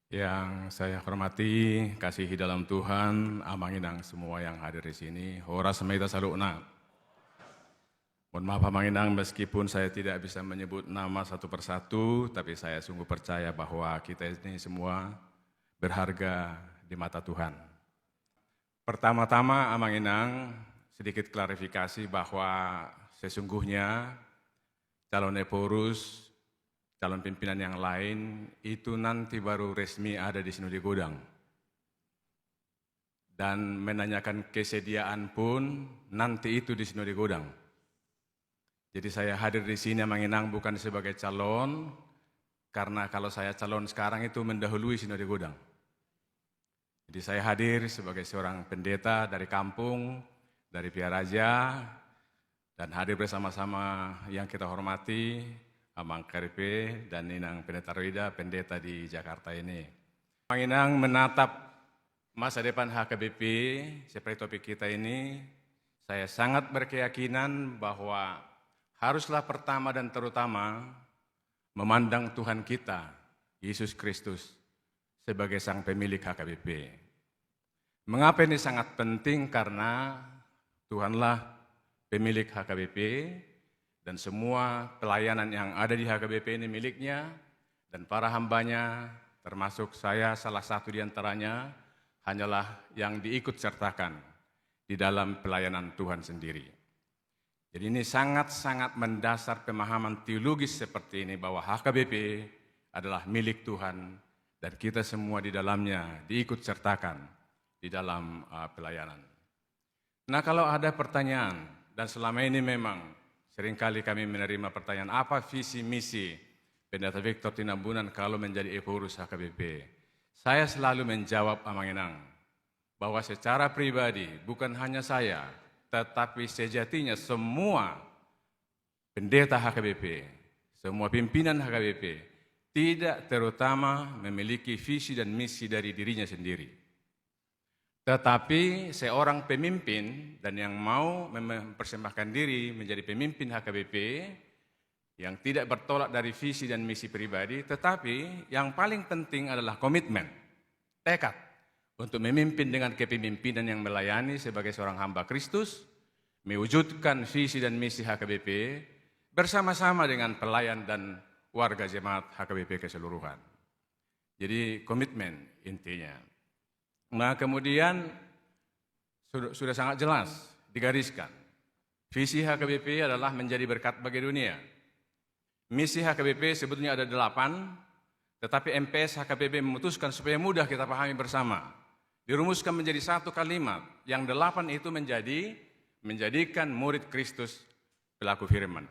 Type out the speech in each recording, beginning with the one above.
Yang saya hormati, kasihi dalam Tuhan, amanginang semua yang hadir di sini. Hora semeta salukna. Mohon maaf amanginang, meskipun saya tidak bisa menyebut nama satu persatu, tapi saya sungguh percaya bahwa kita ini semua berharga di mata Tuhan. Pertama-tama amanginang, sedikit klarifikasi bahwa sesungguhnya calon Eporus, calon pimpinan yang lain itu nanti baru resmi ada di Sinode Godang. Dan menanyakan kesediaan pun nanti itu di Sinode Godang. Jadi saya hadir di sini menginang bukan sebagai calon, karena kalau saya calon sekarang itu mendahului Sinode Godang. Jadi saya hadir sebagai seorang pendeta dari kampung, dari Piaraja, dan hadir bersama-sama yang kita hormati, Amang Karipe dan Ninang Pendeta Roida, pendeta di Jakarta ini. Menginang menatap masa depan HKBP seperti topik kita ini, saya sangat berkeyakinan bahwa haruslah pertama dan terutama memandang Tuhan kita, Yesus Kristus, sebagai sang pemilik HKBP. Mengapa ini sangat penting? Karena Tuhanlah pemilik HKBP, dan semua pelayanan yang ada di HKBP ini miliknya, dan para hambanya, termasuk saya salah satu di antaranya, hanyalah yang diikut sertakan di dalam pelayanan Tuhan sendiri. Jadi ini sangat-sangat mendasar pemahaman teologis seperti ini, bahwa HKBP adalah milik Tuhan, dan kita semua di dalamnya diikut sertakan di dalam pelayanan. Nah, kalau ada pertanyaan, dan selama ini memang seringkali kami menerima pertanyaan, apa visi misi Pendeta Victor Tinambunan kalau menjadi Eporus HKBP? Saya selalu menjawab amanginang, bahwa secara pribadi bukan hanya saya, tetapi sejatinya semua pendeta HKBP, semua pimpinan HKBP, tidak terutama memiliki visi dan misi dari dirinya sendiri. Tetapi seorang pemimpin dan yang mau mempersembahkan diri menjadi pemimpin HKBP yang tidak bertolak dari visi dan misi pribadi, tetapi yang paling penting adalah komitmen, tekad untuk memimpin dengan kepemimpinan yang melayani sebagai seorang hamba Kristus, mewujudkan visi dan misi HKBP bersama-sama dengan pelayan dan warga jemaat HKBP keseluruhan. Jadi komitmen intinya. Nah, kemudian sudah sangat jelas digariskan. Visi HKBP adalah menjadi berkat bagi dunia. Misi HKBP sebetulnya ada 8, tetapi MPS HKBP memutuskan supaya mudah kita pahami bersama. Dirumuskan menjadi satu kalimat, yang 8 itu menjadikan murid Kristus pelaku firman.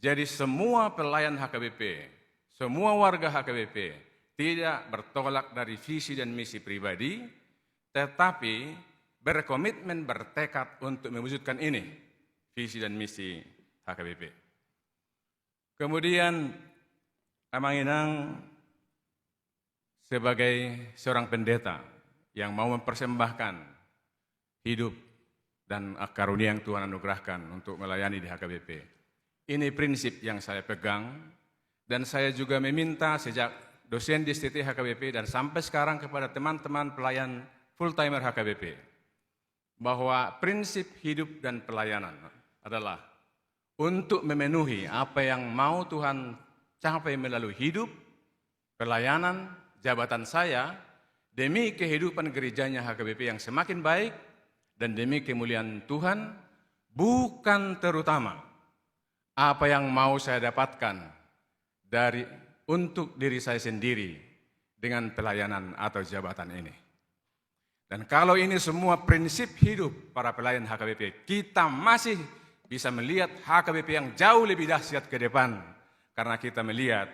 Jadi semua pelayan HKBP, semua warga HKBP tidak bertolak dari visi dan misi pribadi, tetapi berkomitmen, bertekad untuk mewujudkan ini, visi dan misi HKBP. Kemudian amanginang sebagai seorang pendeta yang mau mempersembahkan hidup dan karunia yang Tuhan anugerahkan untuk melayani di HKBP. Ini prinsip yang saya pegang, dan saya juga meminta sejak dosen di STT HKBP dan sampai sekarang kepada teman-teman pelayan full-timer HKBP, bahwa prinsip hidup dan pelayanan adalah untuk memenuhi apa yang mau Tuhan capai melalui hidup, pelayanan, jabatan saya, demi kehidupan gerejanya HKBP yang semakin baik, dan demi kemuliaan Tuhan, bukan terutama apa yang mau saya dapatkan untuk diri saya sendiri dengan pelayanan atau jabatan ini. Dan kalau ini semua prinsip hidup para pelayan HKBP, kita masih bisa melihat HKBP yang jauh lebih dahsyat ke depan, karena kita melihat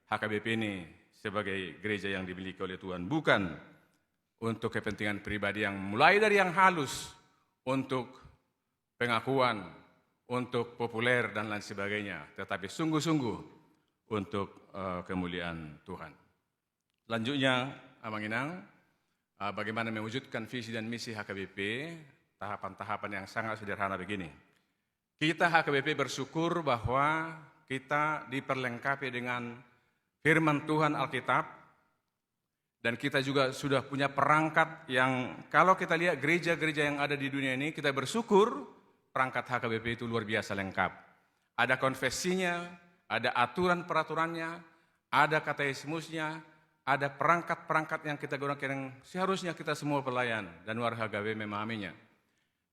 HKBP ini sebagai gereja yang dimiliki oleh Tuhan, bukan untuk kepentingan pribadi yang mulai dari yang halus, untuk pengakuan, untuk populer dan lain sebagainya, tetapi sungguh-sungguh untuk kemuliaan Tuhan. Selanjutnya, amanginang, bagaimana mewujudkan visi dan misi HKBP, tahapan-tahapan yang sangat sederhana begini. Kita HKBP bersyukur bahwa kita diperlengkapi dengan firman Tuhan Alkitab Dan kita juga sudah punya perangkat yang kalau kita lihat gereja-gereja yang ada di dunia ini, kita bersyukur perangkat HKBP itu luar biasa lengkap. Ada konfesinya, ada aturan-peraturannya, ada katekismusnya, ada perangkat-perangkat yang kita gunakan yang seharusnya kita semua pelayan dan warga HKBP memahaminya.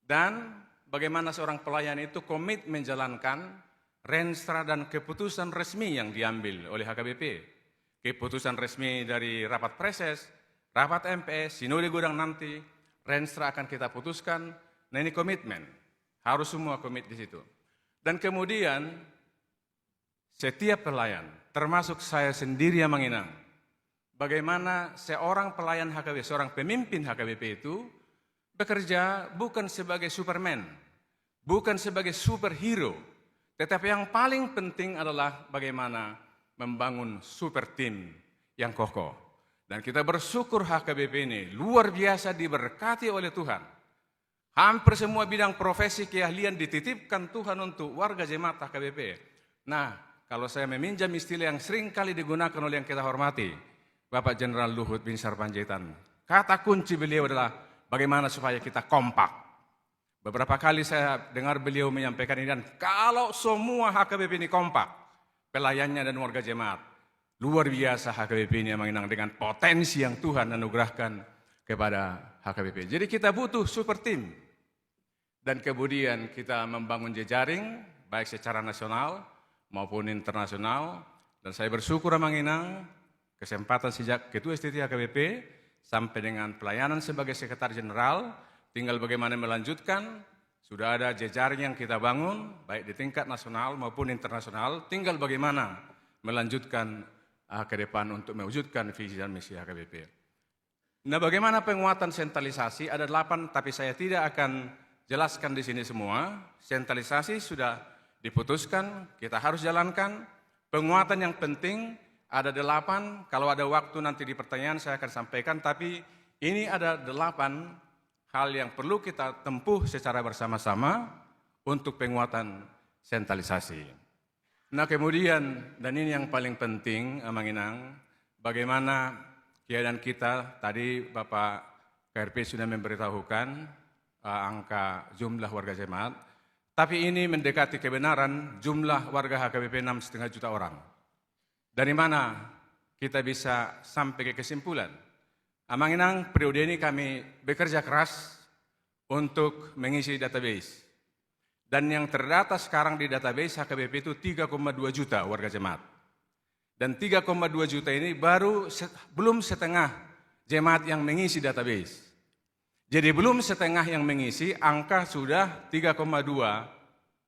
Dan bagaimana seorang pelayan itu komit menjalankan renstra dan keputusan resmi yang diambil oleh HKBP. Keputusan resmi dari rapat preses, rapat MPS, sinode gudang nanti, renstra akan kita putuskan. Nah ini komitmen, harus semua komit di situ. Dan kemudian setiap pelayan, termasuk saya sendiri yang menginang, bagaimana seorang pelayan HKBP, seorang pemimpin HKBP itu bekerja bukan sebagai Superman, bukan sebagai superhero, tetapi yang paling penting adalah bagaimana membangun super tim yang kokoh. Dan kita bersyukur HKBP ini luar biasa diberkati oleh Tuhan. Hampir semua bidang profesi keahlian dititipkan Tuhan untuk warga jemaat HKBP. Nah, kalau saya meminjam istilah yang sering kali digunakan oleh yang kita hormati, Bapak Jenderal Luhut Binsar Panjaitan, kata kunci beliau adalah bagaimana supaya kita kompak. Beberapa kali saya dengar beliau menyampaikan ini, dan kalau semua HKBP ini kompak, pelayannya dan warga jemaat, luar biasa HKBP ini mengenang dengan potensi yang Tuhan anugerahkan kepada HKBP. Jadi kita butuh super team. Dan kemudian kita membangun jejaring, baik secara nasional maupun internasional. Dan saya bersyukur mengenang kesempatan sejak Ketua STT HKBP sampai dengan pelayanan sebagai Sekretaris Jenderal, tinggal bagaimana melanjutkan. Sudah ada jejaring yang kita bangun, baik di tingkat nasional maupun internasional, tinggal bagaimana melanjutkan ke depan untuk mewujudkan visi dan misi HKBP. Nah, bagaimana penguatan sentralisasi? Ada 8, tapi saya tidak akan jelaskan di sini semua. Sentralisasi sudah diputuskan, kita harus jalankan. Penguatan yang penting ada 8, kalau ada waktu nanti di pertanyaan saya akan sampaikan, tapi ini ada 8 hal yang perlu kita tempuh secara bersama-sama untuk penguatan sentralisasi. Nah kemudian, dan ini yang paling penting, Manginang, bagaimana keadaan kita, tadi Bapak KRP sudah memberitahukan angka jumlah warga jemaat, tapi ini mendekati kebenaran jumlah warga HKBP 6,5 juta orang. Dari mana kita bisa sampai ke kesimpulan? Manginang, periode ini kami bekerja keras untuk mengisi database. Dan yang terdata sekarang di database HKBP itu 3,2 juta warga jemaat. Dan 3,2 juta ini belum setengah jemaat yang mengisi database. Jadi belum setengah yang mengisi, angka sudah 3,2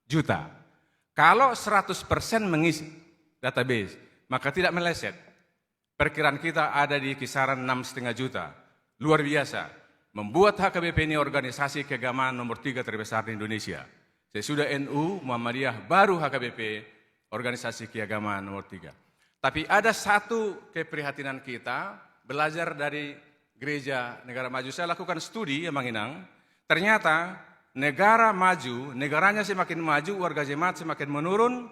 juta. Kalau 100% mengisi database, maka tidak meleset. Perkiraan kita ada di kisaran 6,5 juta. Luar biasa. Membuat HKBP ini organisasi keagamaan nomor 3 terbesar di Indonesia. Sesudah NU, Muhammadiyah, baru HKBP organisasi keagamaan nomor 3. Tapi ada satu keprihatinan kita, belajar dari gereja negara maju. Saya lakukan studi yang Manginang, ternyata negara maju, negaranya semakin maju, warga jemaat semakin menurun,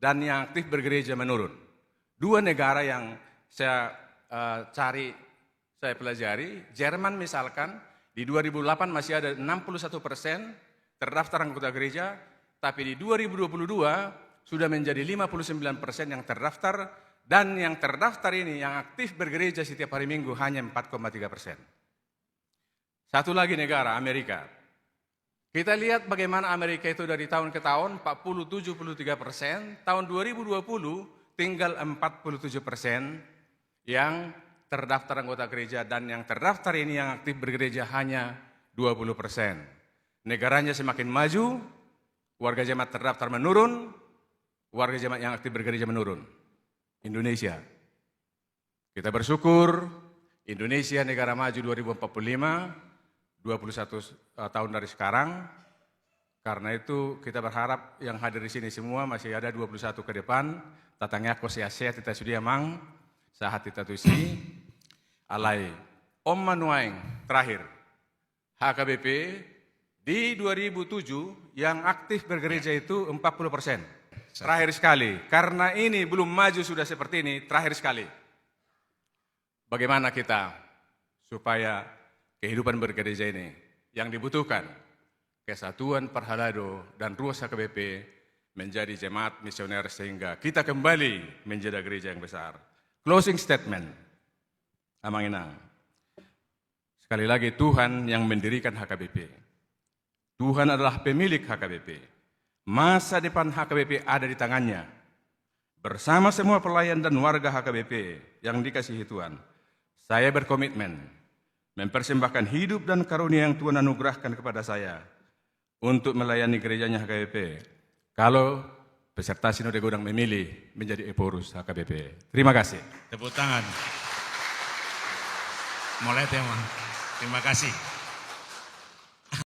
dan yang aktif bergereja menurun. 2 negara yang saya cari, saya pelajari, Jerman misalkan, di 2008 masih ada 61% terdaftar anggota gereja, tapi di 2022 sudah menjadi 59% yang terdaftar, dan yang terdaftar ini, yang aktif bergereja setiap hari Minggu hanya 4,3%. Satu lagi negara, Amerika. Kita lihat bagaimana Amerika itu dari tahun ke tahun, 40-73%, tahun 2020 tinggal 47%, yang terdaftar anggota gereja, dan yang terdaftar ini yang aktif bergereja hanya 20%. Negaranya semakin maju, warga jemaat terdaftar menurun, warga jemaat yang aktif bergereja menurun. Indonesia. Kita bersyukur Indonesia negara maju 2045, 21 tahun dari sekarang. Karena itu kita berharap yang hadir di sini semua masih ada 21 ke depan. Tatangnya kosease kita sudah mang. Sahat kita tusi, alai Om Manuaing terakhir, HKBP di 2007 yang aktif bergereja itu 40%. Terakhir sekali, karena ini belum maju sudah seperti ini, terakhir sekali. bagaimana kita supaya kehidupan bergereja ini yang dibutuhkan kesatuan Parhalado dan Ruas HKBP menjadi jemaat misioner sehingga kita kembali menjadi gereja yang besar. Closing statement, Amanginang. Sekali lagi Tuhan yang mendirikan HKBP. Tuhan adalah pemilik HKBP. Masa depan HKBP ada di tangannya. Bersama semua pelayan dan warga HKBP yang dikasihi Tuhan, saya berkomitmen mempersembahkan hidup dan karunia yang Tuhan anugerahkan kepada saya untuk melayani gerejanya HKBP. Kalau peserta Sinode Godang memilih menjadi Eporus HKBP. Terima kasih. Tepuk tangan. Mulai tema. Terima kasih.